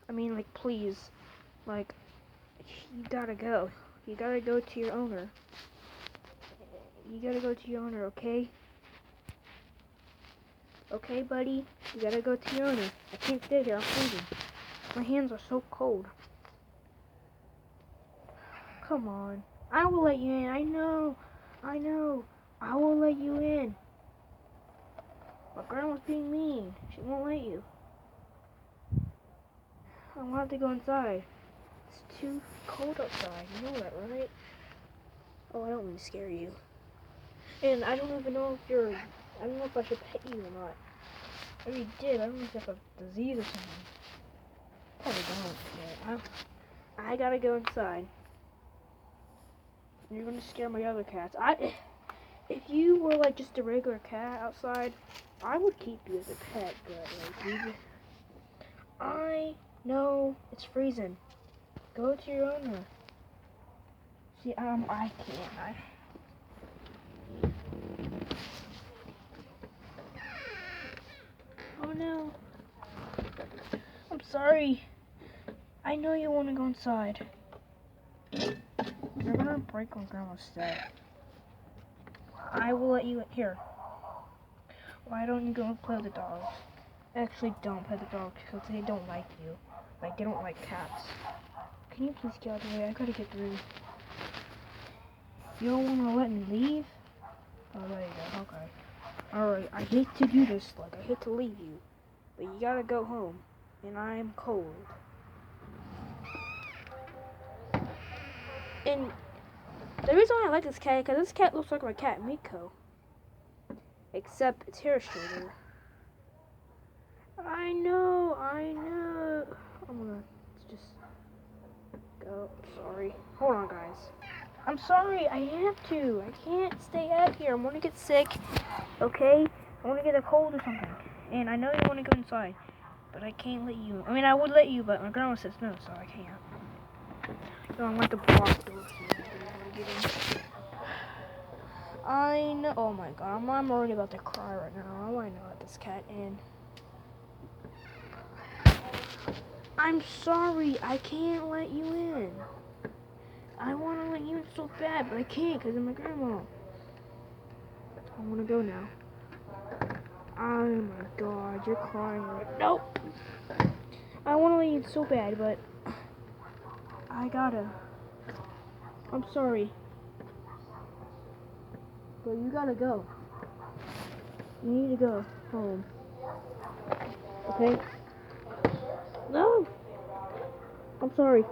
I mean, like, please. Like, you gotta go. You gotta go to your owner. You gotta go to your owner, okay? Okay, buddy? You gotta go to your owner. I can't stay here. I'm freezing. My hands are so cold. Come on. I will let you in. I know. I know. I will let you in. My grandma's being mean. She won't let you. I want to go inside. It's too cold outside. You know that, right? Oh, I don't mean to scare you. And I don't even know if you're... I don't know if I should pet you or not. I already did. I don't know if you have a disease or something. Probably don't. Yeah, I gotta go inside. You're gonna scare my other cats. If you were like just a regular cat outside, I would keep you as a pet, but like I know it's freezing. Go to your owner. See, I can't. Oh no. I'm sorry. I know you want to go inside. You're gonna break my grandma's step. I will let you here. Why don't you go play with the dogs? Actually, don't pet the dogs because they don't like you. Like, they don't like cats. Can you please get out of the way? I gotta get through. You don't want to let me leave? Oh, there you go. Okay. Alright, I hate to do this. Like, I hate to leave you. But you gotta go home. And I'm cold. And the reason why I like this cat, because this cat looks like my cat, Miko. Except its hair is shorter. I know. I'm gonna just go. Sorry. Hold on, guys. I'm sorry. I have to. I can't stay out here. I'm gonna get sick. Okay? I want to get a cold or something. And I know you want to go inside. But I can't let you. I mean, I would let you, but my grandma says no, so I can't. So I'm like the block door. I know. Oh my god, I'm already about to cry right now. I want to know this cat in. I'm sorry, I can't let you in. I want to let you in so bad, but I can't because of my grandma. I want to go now. Oh my god, you're crying right now. Nope. I want to let you in so bad, but I gotta. I'm sorry. But you gotta go. You need to go home. Okay? No! I'm sorry.